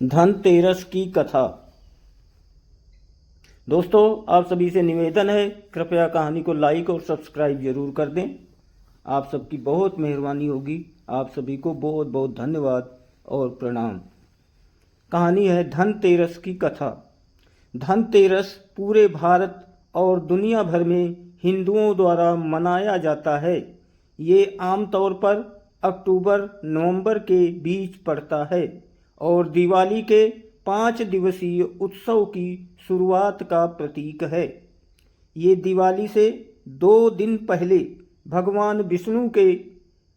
धनतेरस की कथा। दोस्तों, आप सभी से निवेदन है, कृपया कहानी को लाइक और सब्सक्राइब जरूर कर दें। आप सबकी बहुत मेहरबानी होगी। आप सभी को बहुत बहुत धन्यवाद और प्रणाम। कहानी है धनतेरस की कथा। धनतेरस पूरे भारत और दुनिया भर में हिंदुओं द्वारा मनाया जाता है। ये आमतौर पर अक्टूबर नवंबर के बीच पड़ता है और दिवाली के 5 दिवसीय उत्सव की शुरुआत का प्रतीक है। ये दिवाली से 2 दिन पहले भगवान विष्णु के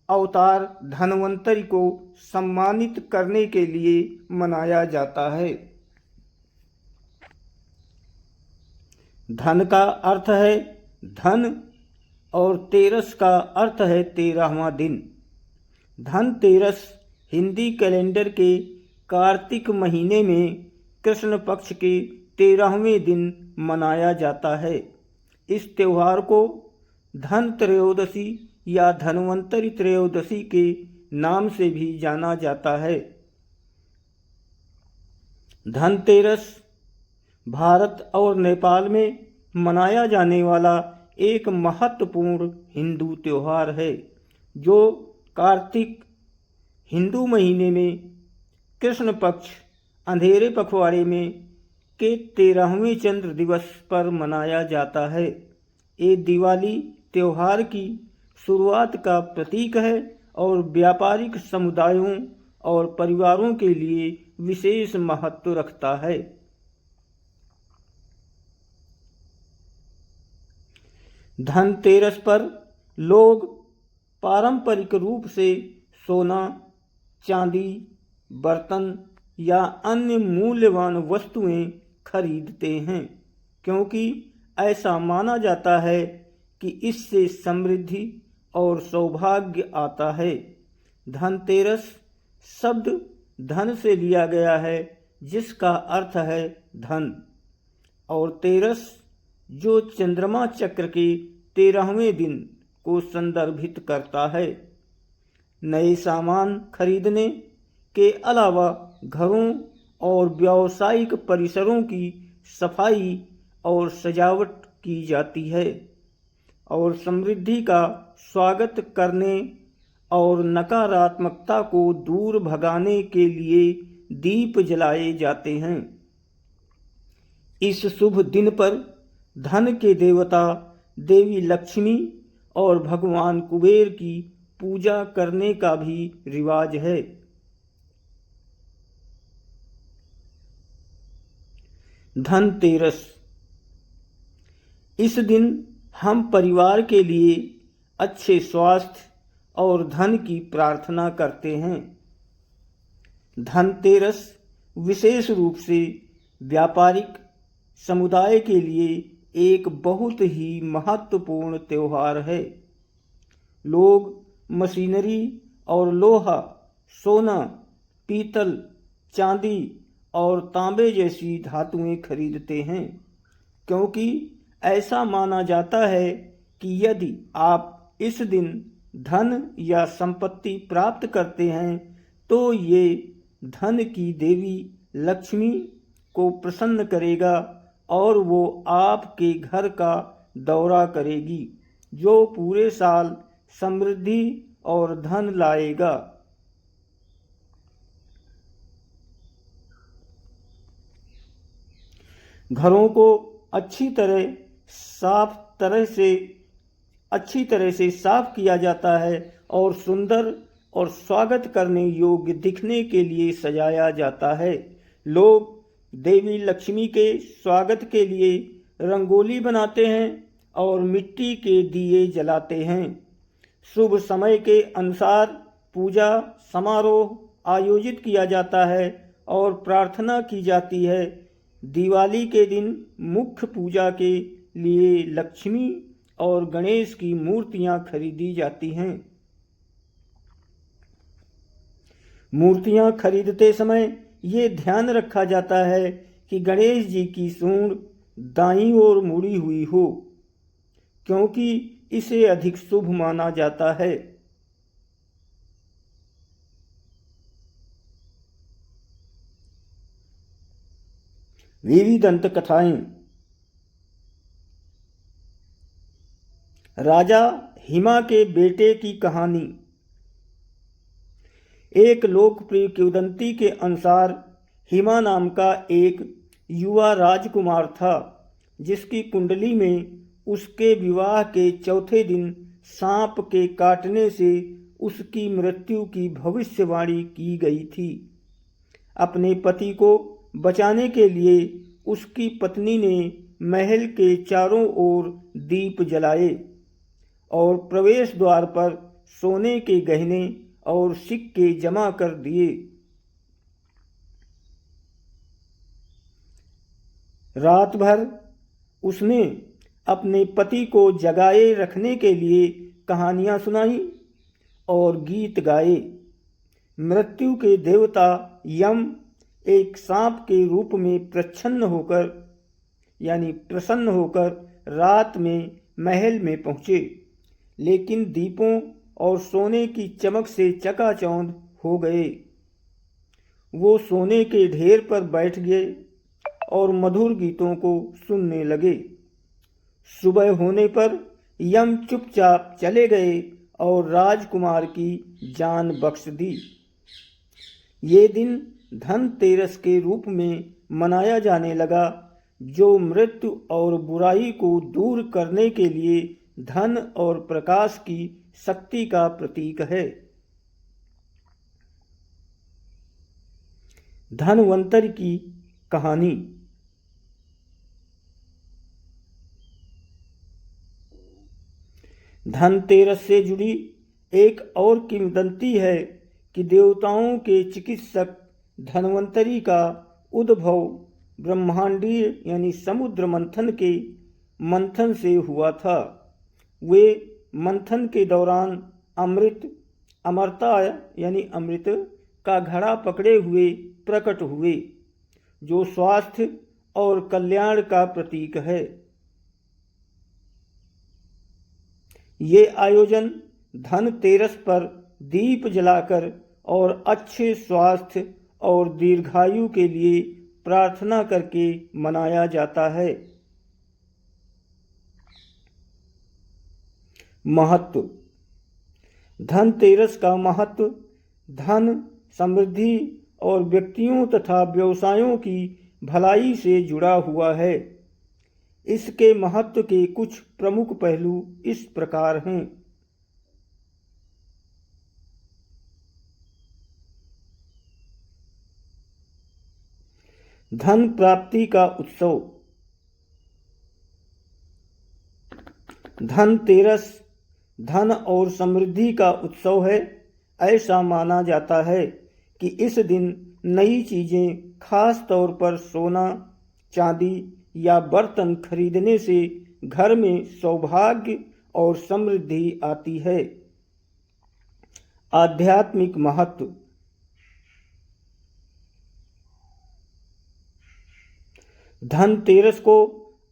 अवतार धन्वंतरि को सम्मानित करने के लिए मनाया जाता है। धन का अर्थ है धन और तेरस का अर्थ है 13वां दिन। धनतेरस हिंदी कैलेंडर के कार्तिक महीने में कृष्ण पक्ष के 13वें दिन मनाया जाता है। इस त्यौहार को धन त्रयोदशी या धन्वंतरि त्रयोदशी के नाम से भी जाना जाता है। धनतेरस भारत और नेपाल में मनाया जाने वाला एक महत्वपूर्ण हिंदू त्यौहार है, जो कार्तिक हिंदू महीने में कृष्ण पक्ष अंधेरे पखवाड़े में के 13वें चंद्र दिवस पर मनाया जाता है। ये दिवाली त्यौहार की शुरुआत का प्रतीक है और व्यापारिक समुदायों और परिवारों के लिए विशेष महत्व रखता है। धनतेरस पर लोग पारंपरिक रूप से सोना, चांदी, बर्तन या अन्य मूल्यवान वस्तुएं खरीदते हैं, क्योंकि ऐसा माना जाता है कि इससे समृद्धि और सौभाग्य आता है। धनतेरस शब्द धन से लिया गया है, जिसका अर्थ है धन, और तेरस जो चंद्रमा चक्र के 13वें दिन को संदर्भित करता है। नए सामान खरीदने के अलावा घरों और व्यावसायिक परिसरों की सफाई और सजावट की जाती है और समृद्धि का स्वागत करने और नकारात्मकता को दूर भगाने के लिए दीप जलाए जाते हैं। इस शुभ दिन पर धन के देवता देवी लक्ष्मी और भगवान कुबेर की पूजा करने का भी रिवाज है। धनतेरस, इस दिन हम परिवार के लिए अच्छे स्वास्थ्य और धन की प्रार्थना करते हैं। धनतेरस विशेष रूप से व्यापारिक समुदाय के लिए एक बहुत ही महत्वपूर्ण त्यौहार है। लोग मशीनरी और लोहा, सोना, पीतल, चांदी और तांबे जैसी धातुएं खरीदते हैं, क्योंकि ऐसा माना जाता है कि यदि आप इस दिन धन या संपत्ति प्राप्त करते हैं तो ये धन की देवी लक्ष्मी को प्रसन्न करेगा और वो आपके घर का दौरा करेगी, जो पूरे साल समृद्धि और धन लाएगा। घरों को अच्छी तरह से साफ किया जाता है और सुंदर और स्वागत करने योग्य दिखने के लिए सजाया जाता है। लोग देवी लक्ष्मी के स्वागत के लिए रंगोली बनाते हैं और मिट्टी के दिए जलाते हैं। शुभ समय के अनुसार पूजा समारोह आयोजित किया जाता है और प्रार्थना की जाती है। दिवाली के दिन मुख्य पूजा के लिए लक्ष्मी और गणेश की मूर्तियां खरीदी जाती हैं। मूर्तियां खरीदते समय ये ध्यान रखा जाता है कि गणेश जी की सूंड दाईं ओर मुड़ी हुई हो, क्योंकि इसे अधिक शुभ माना जाता है। वीवी दंत कथाएं। राजा हिमा के बेटे की कहानी। एक लोकप्रिय किंवदंती के अनुसार हिमा नाम का एक युवा राजकुमार था, जिसकी कुंडली में उसके विवाह के चौथे दिन सांप के काटने से उसकी मृत्यु की भविष्यवाणी की गई थी। अपने पति को बचाने के लिए उसकी पत्नी ने महल के चारों ओर दीप जलाए और प्रवेश द्वार पर सोने के गहने और सिक्के जमा कर दिए। रात भर उसने अपने पति को जगाए रखने के लिए कहानियां सुनाई और गीत गाए। मृत्यु के देवता यम एक सांप के रूप में प्रसन्न होकर रात में महल में पहुंचे, लेकिन दीपों और सोने की चमक से चकाचौंध हो गए। वो सोने के ढेर पर बैठ गए और मधुर गीतों को सुनने लगे। सुबह होने पर यम चुपचाप चले गए और राजकुमार की जान बख्श दी। ये दिन धनतेरस के रूप में मनाया जाने लगा, जो मृत्यु और बुराई को दूर करने के लिए धन और प्रकाश की शक्ति का प्रतीक है। धनवंतरि की कहानी। धनतेरस से जुड़ी एक और किंवदंती है कि देवताओं के चिकित्सक धनवंतरि का उद्भव ब्रह्मांडीय समुद्र मंथन से हुआ था। वे मंथन के दौरान अमृत का घड़ा पकड़े हुए प्रकट हुए, जो स्वास्थ्य और कल्याण का प्रतीक है। ये आयोजन धनतेरस पर दीप जलाकर और अच्छे स्वास्थ्य और दीर्घायु के लिए प्रार्थना करके मनाया जाता है। महत्व। धनतेरस का महत्व धन, समृद्धि और व्यक्तियों तथा व्यवसायों की भलाई से जुड़ा हुआ है। इसके महत्व के कुछ प्रमुख पहलू इस प्रकार हैं। धन प्राप्ति का उत्सव। धनतेरस धन और समृद्धि का उत्सव है। ऐसा माना जाता है कि इस दिन नई चीजें, खास तौर पर सोना, चांदी या बर्तन खरीदने से घर में सौभाग्य और समृद्धि आती है। आध्यात्मिक महत्व। धनतेरस को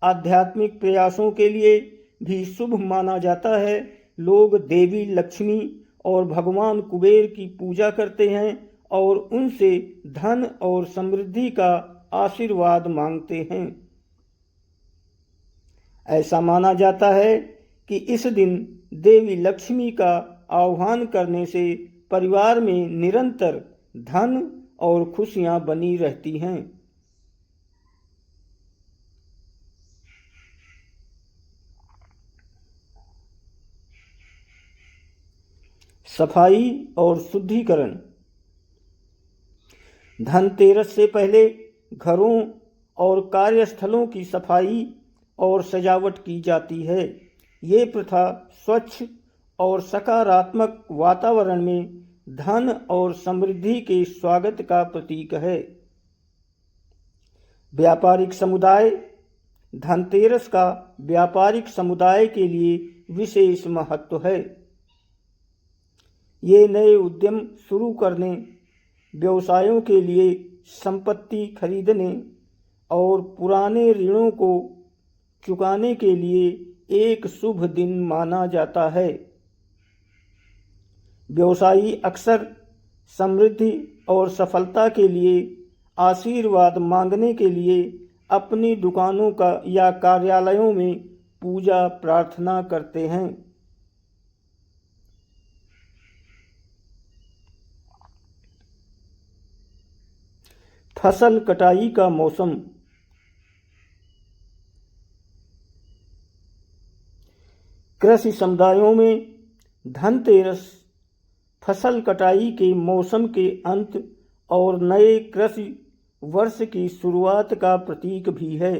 आध्यात्मिक प्रयासों के लिए भी शुभ माना जाता है। लोग देवी लक्ष्मी और भगवान कुबेर की पूजा करते हैं और उनसे धन और समृद्धि का आशीर्वाद मांगते हैं। ऐसा माना जाता है कि इस दिन देवी लक्ष्मी का आह्वान करने से परिवार में निरंतर धन और खुशियां बनी रहती हैं। सफाई और शुद्धिकरण। धनतेरस से पहले घरों और कार्यस्थलों की सफाई और सजावट की जाती है। ये प्रथा स्वच्छ और सकारात्मक वातावरण में धन और समृद्धि के स्वागत का प्रतीक है। व्यापारिक समुदाय। धनतेरस का व्यापारिक समुदाय के लिए विशेष महत्व है। ये नए उद्यम शुरू करने, व्यवसायों के लिए संपत्ति खरीदने और पुराने ऋणों को चुकाने के लिए एक शुभ दिन माना जाता है। व्यवसायी अक्सर समृद्धि और सफलता के लिए आशीर्वाद मांगने के लिए अपनी दुकानों का या कार्यालयों में पूजा प्रार्थना करते हैं। फसल कटाई का मौसम। कृषि समुदायों में धनतेरस फसल कटाई के मौसम के अंत और नए कृषि वर्ष की शुरुआत का प्रतीक भी है।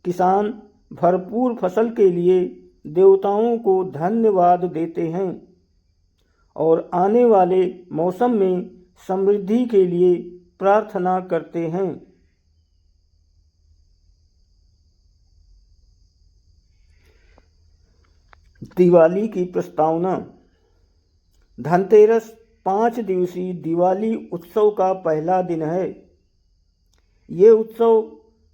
किसान भरपूर फसल के लिए देवताओं को धन्यवाद देते हैं और आने वाले मौसम में समृद्धि के लिए प्रार्थना करते हैं। दिवाली की प्रस्तावना। धनतेरस 5 दिवसीय दिवाली उत्सव का पहला दिन है। ये उत्सव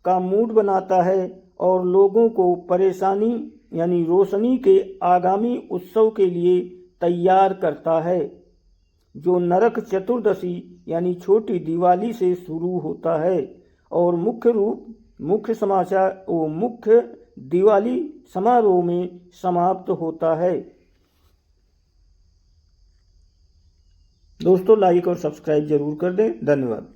का मूड बनाता है और लोगों को परेशानी यानी रोशनी के आगामी उत्सव के लिए तैयार करता है, जो नरक चतुर्दशी यानी छोटी दिवाली से शुरू होता है और मुख्य दिवाली समारोह में समाप्त होता है। दोस्तों लाइक और सब्सक्राइब जरूर कर दें। धन्यवाद।